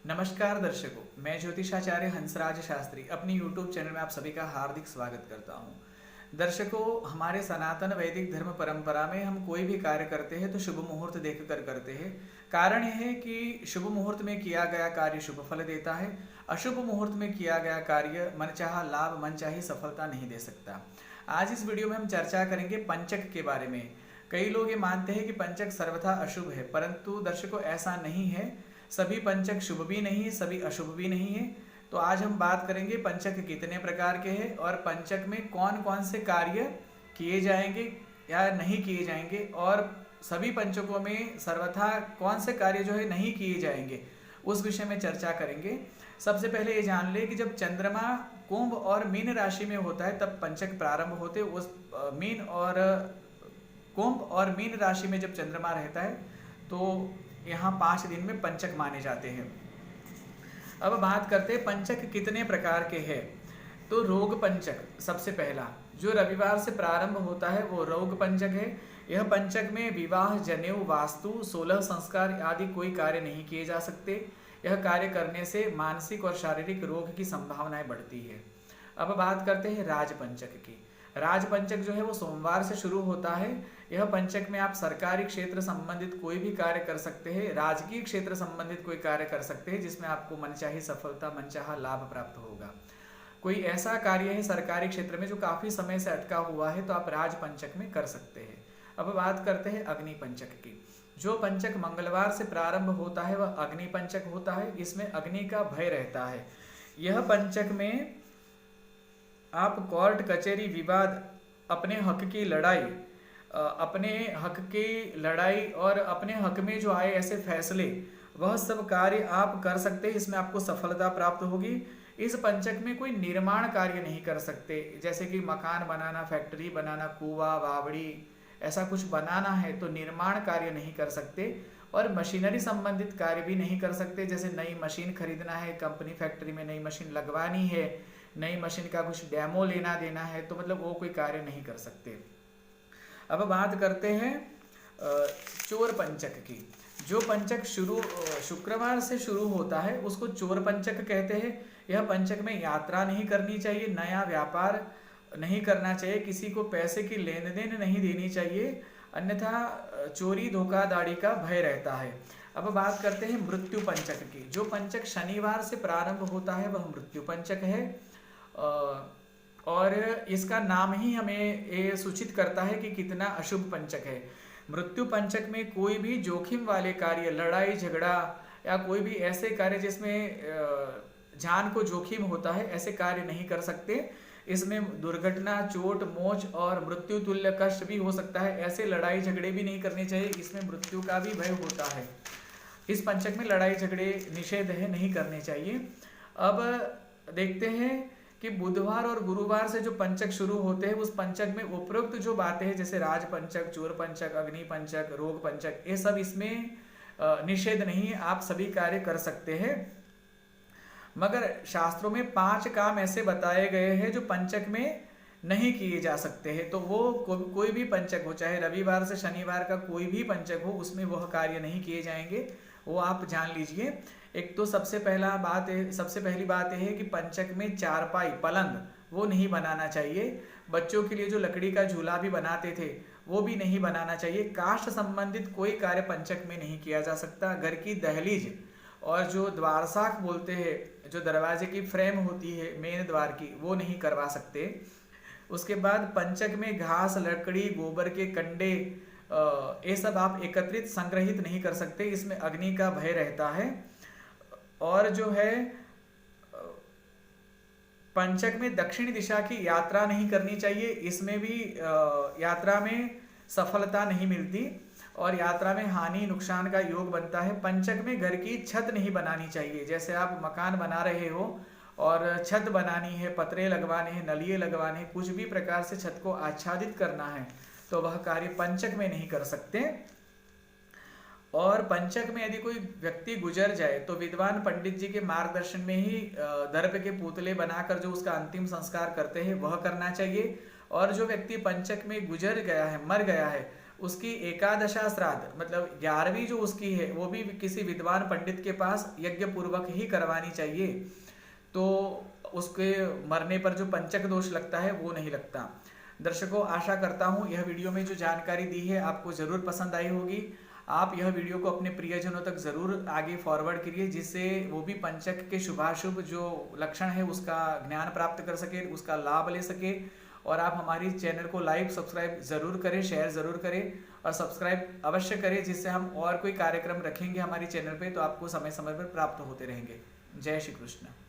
नमस्कार दर्शकों, मैं ज्योतिषाचार्य हंसराज शास्त्री अपनी YouTube चैनल में आप सभी का हार्दिक स्वागत करता हूं। दर्शकों, हमारे सनातन वैदिक धर्म परंपरा में हम कोई भी कार्य करते हैं तो शुभ मुहूर्त देखकर करते हैं। कारण यह है कि शुभ मुहूर्त में किया गया कार्य शुभ फल देता है, अशुभ मुहूर्त में किया गया कार्य मनचाहा लाभ मनचाही सफलता नहीं दे सकता। आज इस वीडियो में हम चर्चा करेंगे पंचक के बारे में। कई लोग ये मानते हैं कि पंचक सर्वथा अशुभ है, परंतु दर्शकों ऐसा नहीं है। सभी पंचक शुभ भी नहीं है, सभी अशुभ भी नहीं है। तो आज हम बात करेंगे पंचक कितने प्रकार के हैं और पंचक में कौन कौन से कार्य किए जाएंगे या नहीं किए जाएंगे, और सभी पंचकों में सर्वथा कौन से कार्य जो है नहीं किए जाएंगे, उस विषय में चर्चा करेंगे। सबसे पहले ये जान ले कि जब चंद्रमा कुंभ और मीन राशि में होता है तब पंचक प्रारंभ होते। उस मीन और कुंभ और मीन राशि में जब चंद्रमा रहता है तो यहाँ 5 दिन में पंचक माने जाते हैं। अब बात करते हैं पंचक कितने प्रकार के हैं। तो रोग पंचक सबसे पहला जो रविवार से प्रारंभ होता है वो रोग पंचक है। यह पंचक में विवाह, जनेऊ, वास्तु, 16 संस्कार आदि कोई कार्य नहीं किए जा सकते। यह कार्य करने से मानसिक और शारीरिक रोग की संभावनाएं बढ़ती है। अब बात करते हैं राजपंचक की। राजपंचक जो है वो सोमवार से शुरू होता है। यह पंचक में आप सरकारी क्षेत्र संबंधित कोई भी कार्य कर सकते हैं, राजकीय क्षेत्र संबंधित कोई कार्य कर सकते हैं जिसमें आपको मनचाही सफलता, मनचाहा लाभ प्राप्त होगा। कोई ऐसा कार्य है सरकारी क्षेत्र में जो काफी समय से अटका हुआ है तो आप राजपंचक में कर सकते हैं। अब बात करते हैं अग्नि पंचक की। जो पंचक मंगलवार से प्रारंभ होता है वह अग्नि पंचक होता है। इसमें अग्नि का भय रहता है। यह पंचक में आप कोर्ट कचहरी विवाद, अपने हक की लड़ाई और अपने हक में जो आए ऐसे फैसले, वह सब कार्य आप कर सकते हैं। इसमें आपको सफलता प्राप्त होगी। इस पंचक में कोई निर्माण कार्य नहीं कर सकते, जैसे कि मकान बनाना, फैक्ट्री बनाना, कुआं, बावड़ी, ऐसा कुछ बनाना है तो निर्माण कार्य नहीं कर सकते। और मशीनरी संबंधित कार्य भी नहीं कर सकते, जैसे नई मशीन खरीदना है, कंपनी फैक्ट्री में नई मशीन लगवानी है, नई मशीन का कुछ डेमो लेना देना है, तो मतलब वो कोई कार्य नहीं कर सकते। अब बात करते हैं चोर पंचक की। जो पंचक शुक्रवार से शुरू होता है उसको चोर पंचक कहते हैं। यह पंचक में यात्रा नहीं करनी चाहिए, नया व्यापार नहीं करना चाहिए, किसी को पैसे की लेन देन नहीं देनी चाहिए, अन्यथा चोरी धोखाधड़ी का भय रहता है। अब बात करते हैं मृत्यु पंचक की। जो पंचक शनिवार से प्रारंभ होता है वह मृत्यु पंचक है, और इसका नाम ही हमें ये सूचित करता है कि कितना अशुभ पंचक है। मृत्यु पंचक में कोई भी जोखिम वाले कार्य, लड़ाई झगड़ा या कोई भी ऐसे कार्य जिसमें जान को जोखिम होता है, ऐसे कार्य नहीं कर सकते। इसमें दुर्घटना, चोट, मोच और मृत्यु तुल्य कष्ट भी हो सकता है। ऐसे लड़ाई झगड़े भी नहीं करने चाहिए, इसमें मृत्यु का भी भय होता है। इस पंचक में लड़ाई झगड़े निषेध है, नहीं करने चाहिए। अब देखते हैं कि बुधवार और गुरुवार से जो पंचक शुरू होते हैं उस पंचक में उपरोक्त जो बातें हैं, जैसे राज पंचक, चोर पंचक, अग्नि पंचक, रोग पंचक, ये सब इसमें निषेध नहीं है, आप सभी कार्य कर सकते हैं। मगर शास्त्रों में 5 काम ऐसे बताए गए हैं जो पंचक में नहीं किए जा सकते हैं। तो वो कोई भी पंचक हो, चाहे रविवार से शनिवार का कोई भी पंचक हो, उसमें वह कार्य नहीं किए जाएंगे, वो आप जान लीजिए। एक तो सबसे पहली बात है कि पंचक में चारपाई, पलंग वो नहीं बनाना चाहिए। बच्चों के लिए जो लकड़ी का झूला भी बनाते थे वो भी नहीं बनाना चाहिए। काष्ठ संबंधित कोई कार्य पंचक में नहीं किया जा सकता। घर की दहलीज और जो द्वारसाख बोलते हैं, जो दरवाजे की फ्रेम होती है मेन द्वार की, वो नहीं करवा सकते। उसके बाद पंचक में घास, लकड़ी, गोबर के कंडे, ये सब आप एकत्रित संग्रहित नहीं कर सकते, इसमें अग्नि का भय रहता है। और जो है पंचक में दक्षिण दिशा की यात्रा नहीं करनी चाहिए, इसमें भी यात्रा में सफलता नहीं मिलती और यात्रा में हानि नुकसान का योग बनता है। पंचक में घर की छत नहीं बनानी चाहिए, जैसे आप मकान बना रहे हो और छत बनानी है, पतरे लगवाने हैं, नलिये लगवाने हैं, कुछ भी प्रकार से छत को आच्छादित करना है तो वह कार्य पंचक में नहीं कर सकते। और पंचक में यदि कोई व्यक्ति गुजर जाए तो विद्वान पंडित जी के मार्गदर्शन में ही दर्प के पुतले बनाकर जो उसका अंतिम संस्कार करते हैं वह करना चाहिए। और जो व्यक्ति पंचक में गुजर गया है, मर गया है, उसकी एकादशा श्राद्ध मतलब 11वीं जो उसकी है वो भी किसी विद्वान पंडित के पास यज्ञ पूर्वक ही करवानी चाहिए। तो उसके मरने पर जो पंचक दोष लगता है वो नहीं लगता। दर्शकों, आशा करता हूँ यह वीडियो में जो जानकारी दी है आपको ज़रूर पसंद आई होगी। आप यह वीडियो को अपने प्रियजनों तक ज़रूर आगे फॉरवर्ड करिए, जिससे वो भी पंचक के शुभाशुभ जो लक्षण है उसका ज्ञान प्राप्त कर सके, उसका लाभ ले सके। और आप हमारी चैनल को लाइक सब्सक्राइब ज़रूर करें, शेयर ज़रूर करें और सब्सक्राइब अवश्य करें, जिससे हम और कोई कार्यक्रम रखेंगे हमारी चैनल पे तो आपको समय समय पर प्राप्त होते रहेंगे। जय श्री कृष्ण।